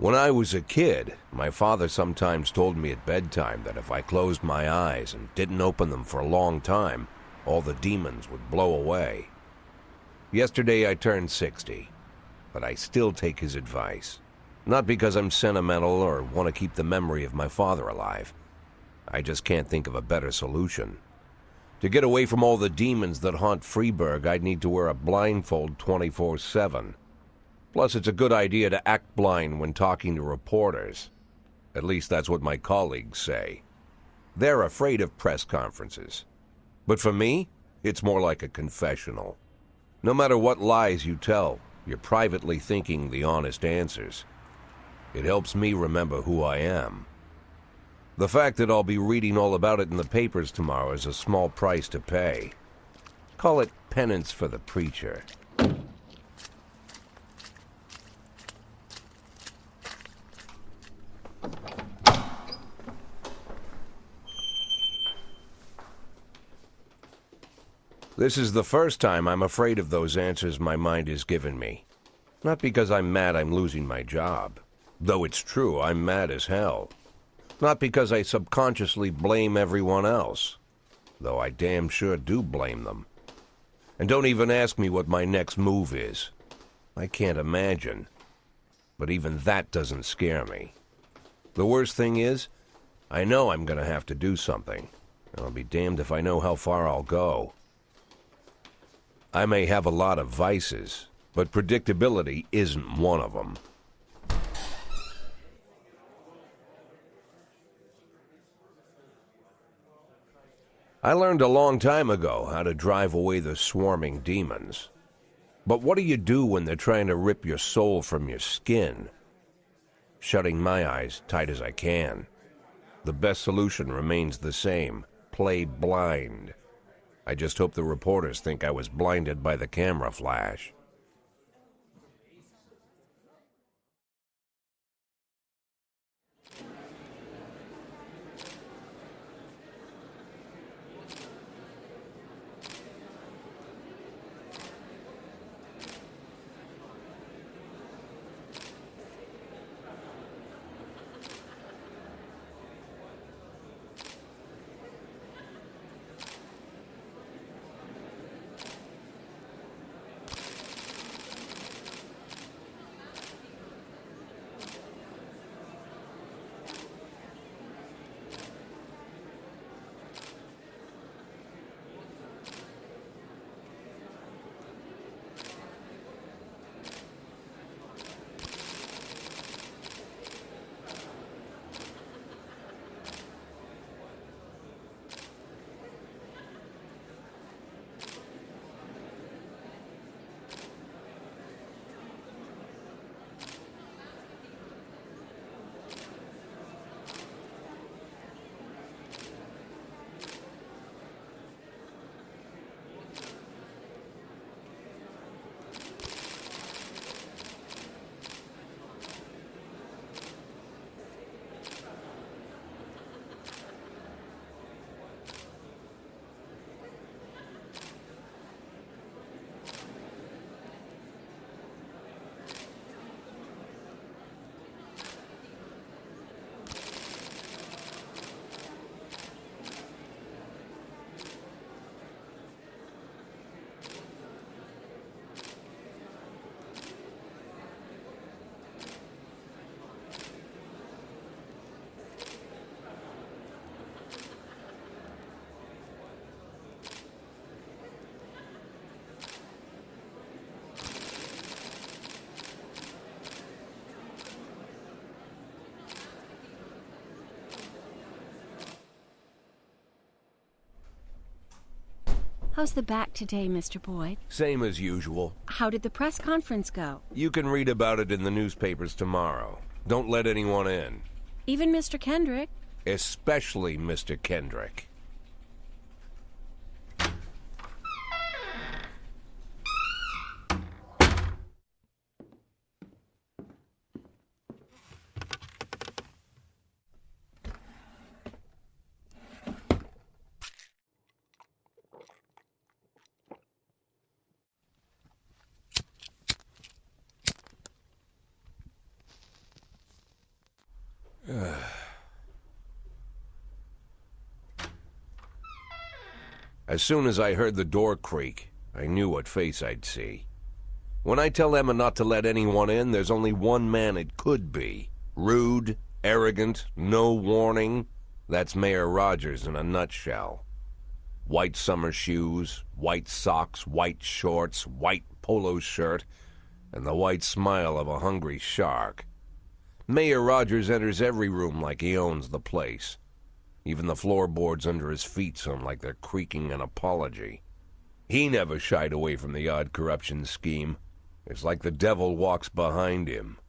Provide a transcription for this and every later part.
When I was a kid, my father sometimes told me at bedtime that if I closed my eyes and didn't open them for a long time, all the demons would blow away. Yesterday I turned 60, but I still take his advice. Not because I'm sentimental or want to keep the memory of my father alive. I just can't think of a better solution. To get away from all the demons that haunt Freiburg, I'd need to wear a blindfold 24/7. Plus, it's a good idea to act blind when talking to reporters. At least that's what my colleagues say. They're afraid of press conferences. But for me, it's more like a confessional. No matter what lies you tell, you're privately thinking the honest answers. It helps me remember who I am. The fact that I'll be reading all about it in the papers tomorrow is a small price to pay. Call it penance for the preacher. This is the first time I'm afraid of those answers my mind has given me. Not because I'm mad I'm losing my job. Though it's true, I'm mad as hell. Not because I subconsciously blame everyone else. Though I damn sure do blame them. And don't even ask me what my next move is. I can't imagine. But even that doesn't scare me. The worst thing is, I know I'm going to have to do something. I'll be damned if I know how far I'll go. I may have a lot of vices, but predictability isn't one of them. I learned a long time ago how to drive away the swarming demons. But what do you do when they're trying to rip your soul from your skin? Shutting my eyes tight as I can. The best solution remains the same: play blind. I just hope the reporters think I was blinded by the camera flash. How's the back today, Mr. Boyd? Same as usual. How did the press conference go? You can read about it in the newspapers tomorrow. Don't let anyone in. Even Mr. Kendrick? Especially Mr. Kendrick. As soon as I heard the door creak, I knew what face I'd see. When I tell Emma not to let anyone in, there's only one man it could be. Rude, arrogant, no warning. That's Mayor Rogers in a nutshell. White summer shoes, white socks, white shorts, white polo shirt, and the white smile of a hungry shark. Mayor Rogers enters every room like he owns the place. Even the floorboards under his feet sound like they're creaking an apology. He never shied away from the odd corruption scheme. It's like the devil walks behind him.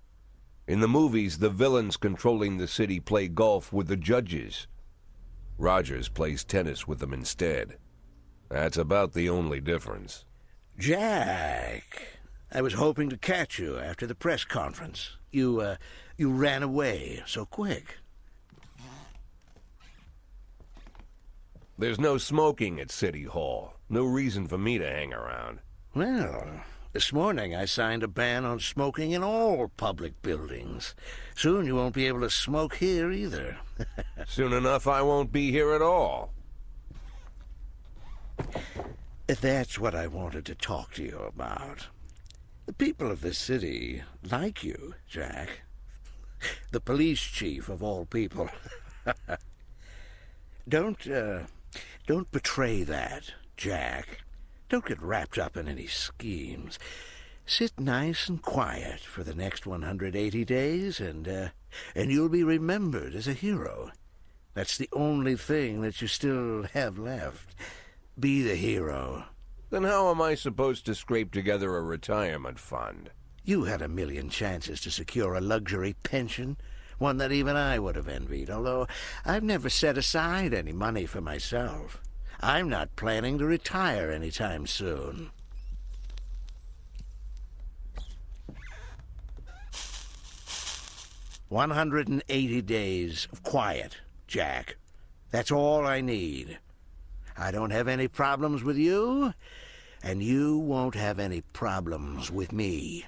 In the movies, the villains controlling the city play golf with the judges. Rogers plays tennis with them instead. That's about the only difference. Jack, I was hoping to catch you after the press conference. You ran away so quick. There's no smoking at City Hall. No reason for me to hang around. Well, this morning I signed a ban on smoking in all public buildings. Soon you won't be able to smoke here either. Soon enough I won't be here at all. That's what I wanted to talk to you about. The people of this city like you, Jack. The police chief of all people. Don't betray that, Jack. Don't get wrapped up in any schemes. Sit nice and quiet for the next 180 days, and you'll be remembered as a hero. That's the only thing that you still have left. Be the hero. Then how am I supposed to scrape together a retirement fund? You had a million chances to secure a luxury pension, one that even I would have envied, although I've never set aside any money for myself. I'm not planning to retire anytime soon. "180 days of quiet, Jack. That's all I need. I don't have any problems with you, and you won't have any problems with me.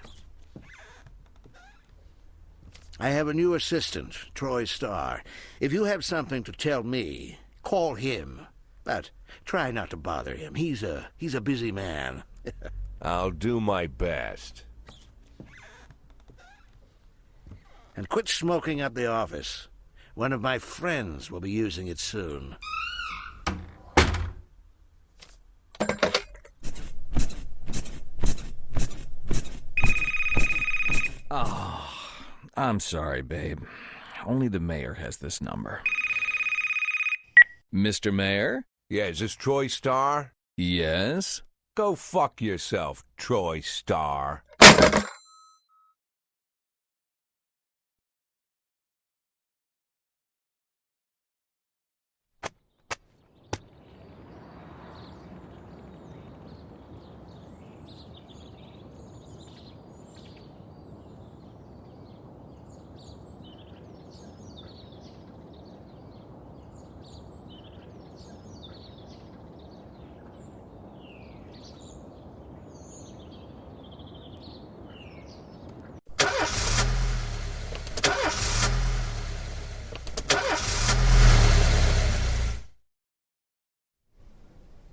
I have a new assistant, Troy Starr. If you have something to tell me, call him. But try not to bother him. He's a busy man." I'll do my best. "And quit smoking up the office. One of my friends will be using it soon." I'm sorry, babe. Only the mayor has this number. Mr. Mayor? Yeah, is this Troy Starr? Yes? Go fuck yourself, Troy Starr.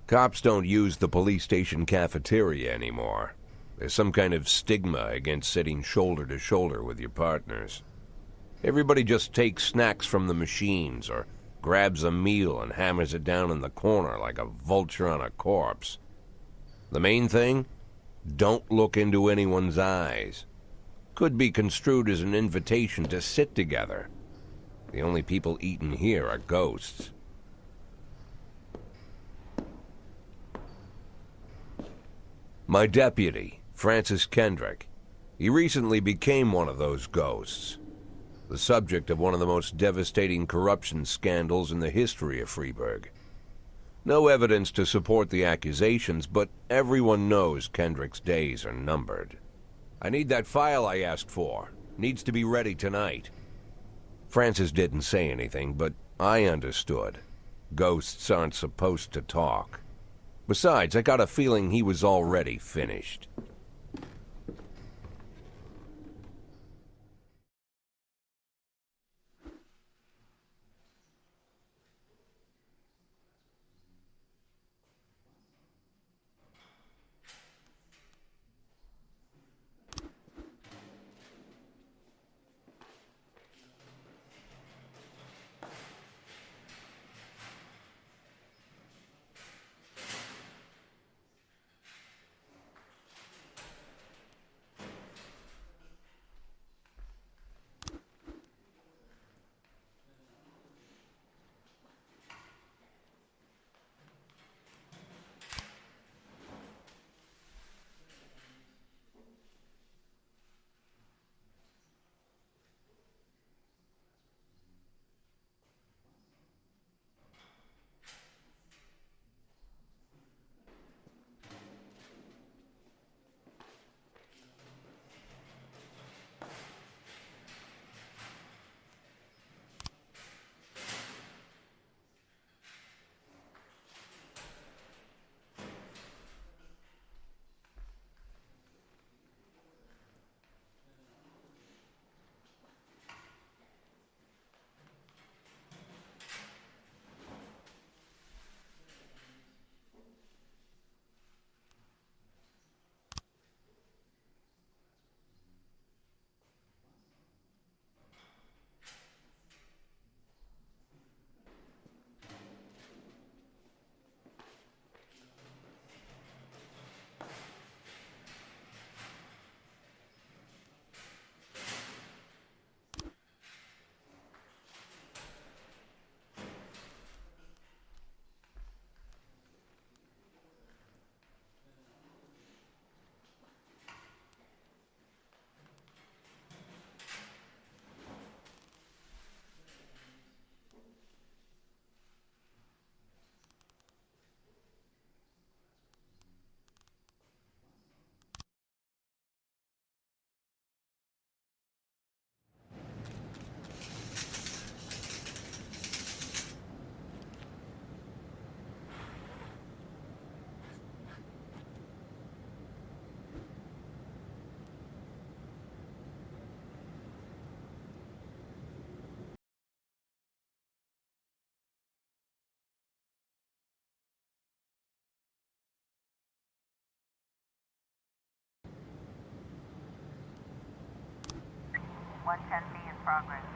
Cops don't use the police station cafeteria anymore. There's some kind of stigma against sitting shoulder to shoulder with your partners. Everybody just takes snacks from the machines or grabs a meal and hammers it down in the corner like a vulture on a corpse. The main thing? Don't look into anyone's eyes. Could be construed as an invitation to sit together. The only people eating here are ghosts. My deputy, Francis Kendrick, he recently became one of those ghosts, the subject of one of the most devastating corruption scandals in the history of Freiburg. No evidence to support the accusations, but everyone knows Kendrick's days are numbered. I need that file I asked for. Needs to be ready tonight. Francis didn't say anything, but I understood. Ghosts aren't supposed to talk. Besides, I got a feeling he was already finished. 110B in progress.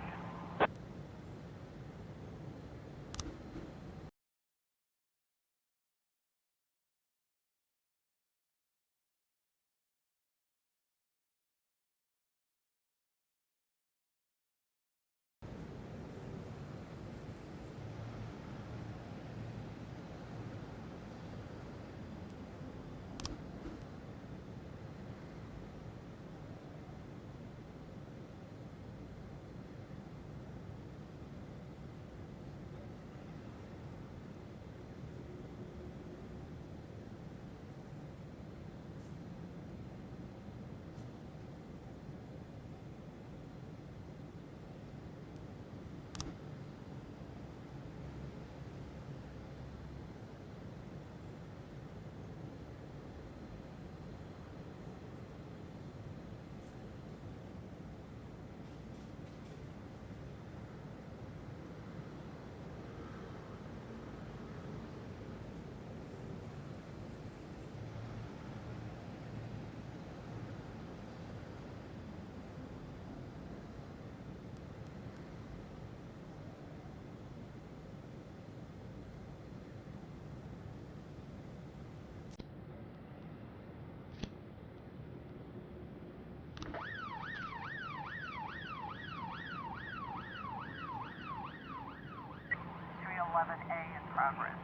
A in progress.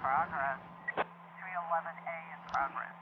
Progress. 311A in progress.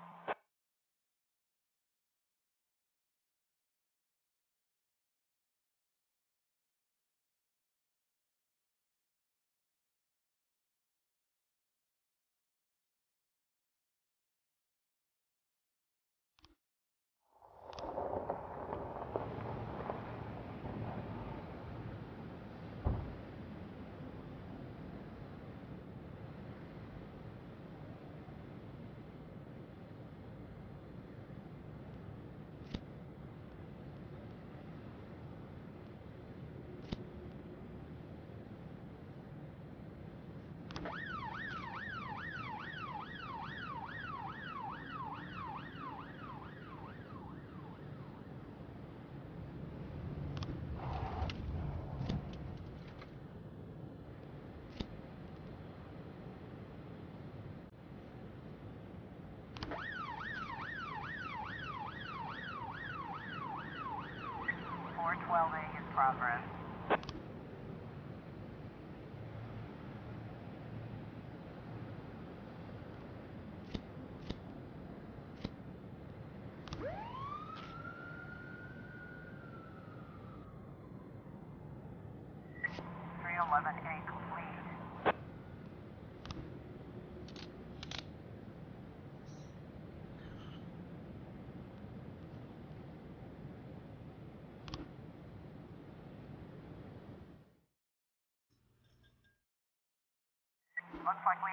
A in progress.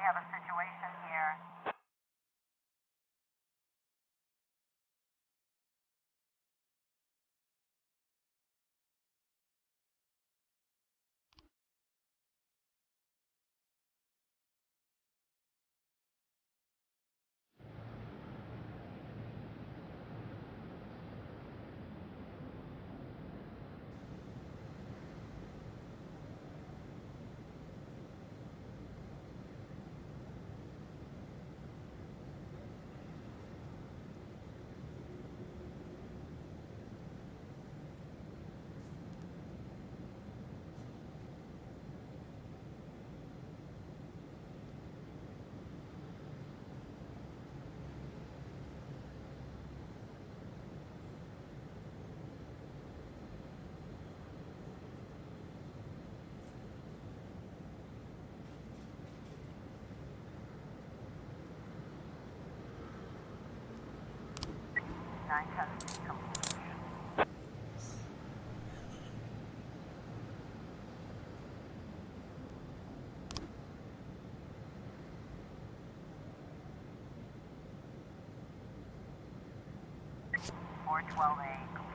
have a situation here. Nine tests complete. Four 12A complete.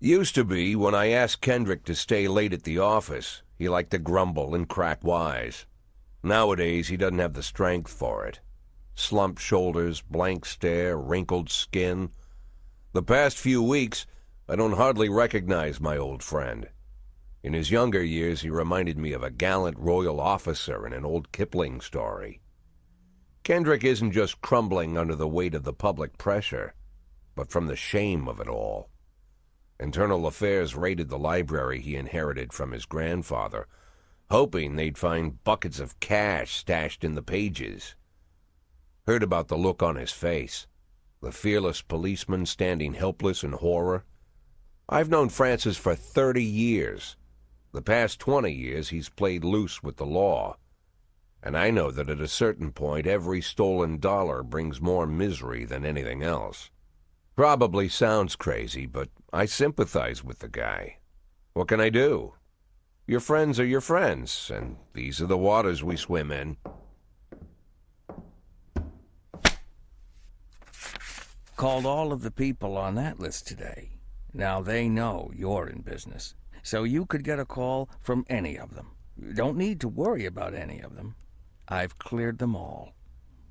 Used to be, when I asked Kendrick to stay late at the office, he liked to grumble and crack wise. Nowadays, he doesn't have the strength for it. Slumped shoulders, blank stare, wrinkled skin. The past few weeks, I don't hardly recognize my old friend. In his younger years, he reminded me of a gallant royal officer in an old Kipling story. Kendrick isn't just crumbling under the weight of the public pressure, but from the shame of it all. Internal Affairs raided the library he inherited from his grandfather, hoping they'd find buckets of cash stashed in the pages. Heard about the look on his face, the fearless policeman standing helpless in horror. I've known Francis for 30 years. The past 20 years he's played loose with the law. And I know that at a certain point every stolen dollar brings more misery than anything else. Probably sounds crazy, but I sympathize with the guy. What can I do? Your friends are your friends, and these are the waters we swim in. Called all of the people on that list today. Now they know you're in business, so you could get a call from any of them. You don't need to worry about any of them. I've cleared them all.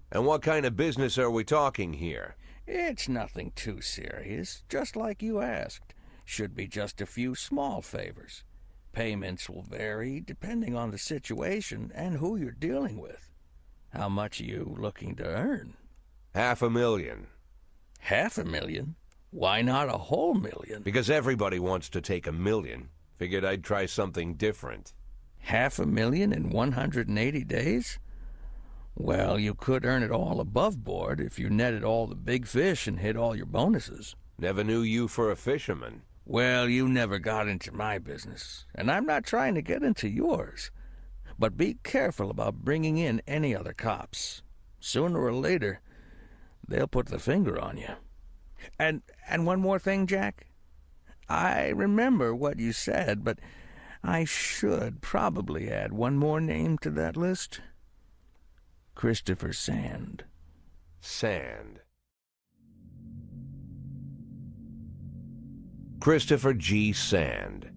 And what kind of business are we talking here? It's nothing too serious, just like you asked. Should be just a few small favors. Payments will vary depending on the situation and who you're dealing with. How much are you looking to earn? $500,000. $500,000? Why not a whole million? Because everybody wants to take $1 million. Figured I'd try something different. $500,000 in 180 days? Well, you could earn it all above board if you netted all the big fish and hit all your bonuses. Never knew you for a fisherman. Well, you never got into my business, and I'm not trying to get into yours. But be careful about bringing in any other cops. Sooner or later, they'll put the finger on you. And one more thing, Jack. I remember what you said, but I should probably add one more name to that list. Christopher Sand. Sand. Christopher G. Sand.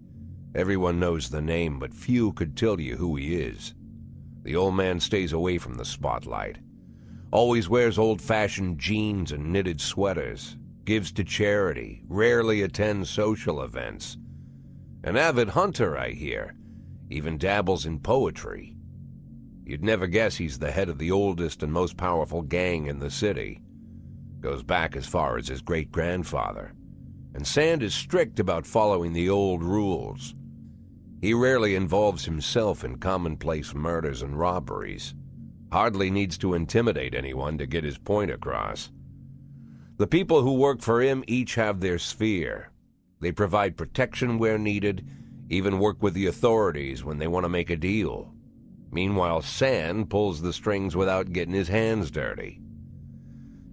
Everyone knows the name, but few could tell you who he is. The old man stays away from the spotlight. Always wears old-fashioned jeans and knitted sweaters, gives to charity, rarely attends social events. An avid hunter, I hear, even dabbles in poetry. You'd never guess he's the head of the oldest and most powerful gang in the city. Goes back as far as his great-grandfather. And Sand is strict about following the old rules. He rarely involves himself in commonplace murders and robberies. Hardly needs to intimidate anyone to get his point across. The people who work for him each have their sphere. They provide protection where needed, even work with the authorities when they want to make a deal. Meanwhile, Sand pulls the strings without getting his hands dirty.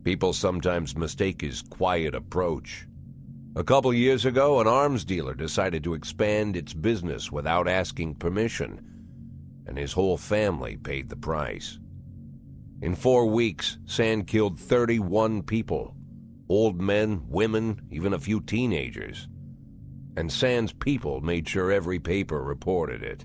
People sometimes mistake his quiet approach. A couple years ago, an arms dealer decided to expand its business without asking permission, and his whole family paid the price. In 4 weeks, Sand killed 31 people. Old men, women, even a few teenagers. And Sand's people made sure every paper reported it.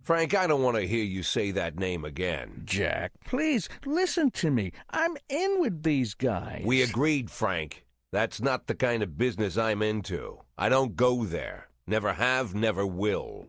Frank, I don't want to hear you say that name again. Jack, please, listen to me. I'm in with these guys. We agreed, Frank. That's not the kind of business I'm into. I don't go there. Never have, never will.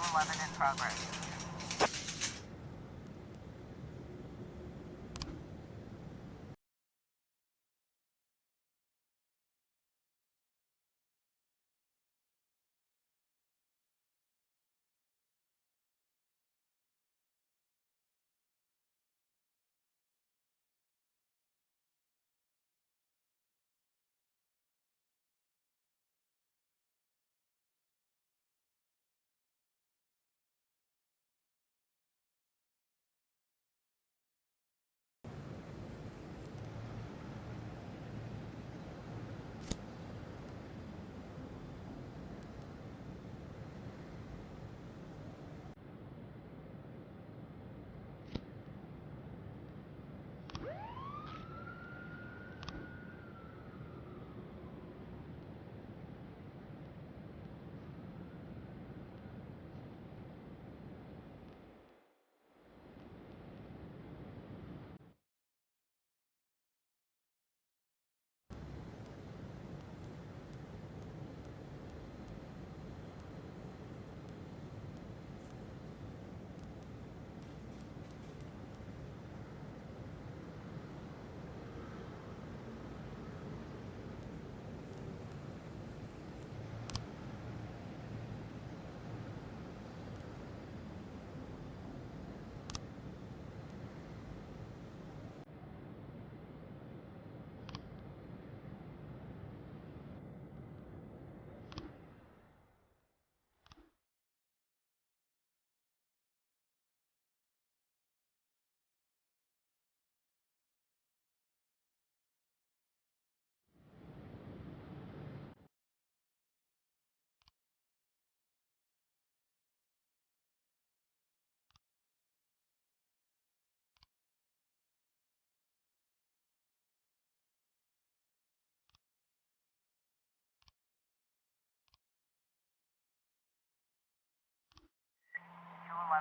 211 in progress.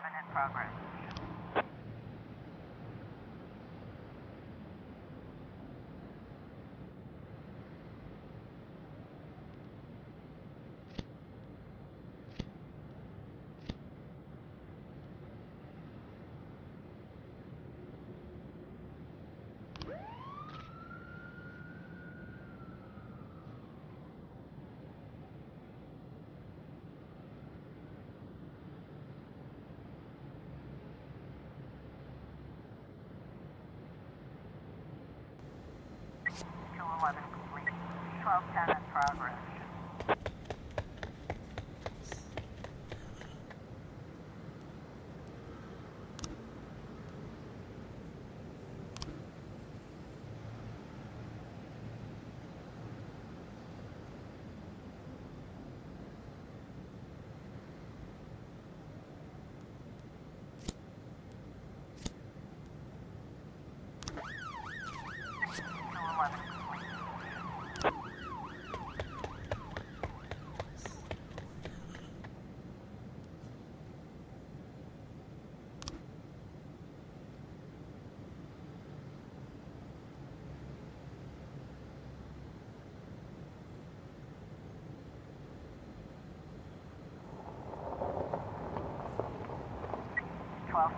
In progress. Complete. 1210 in progress.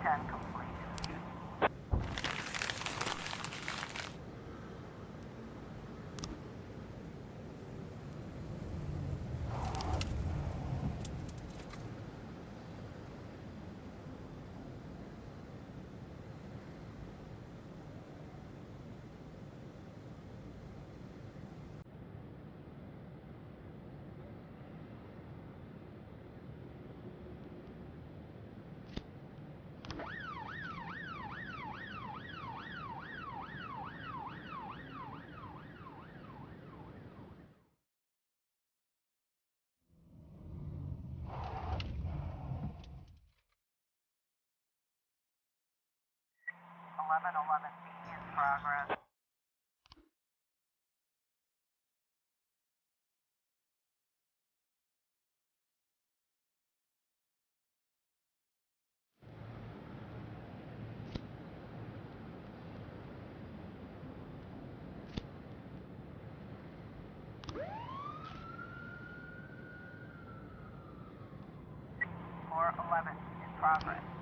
Ten complete. B in progress. 211 in progress.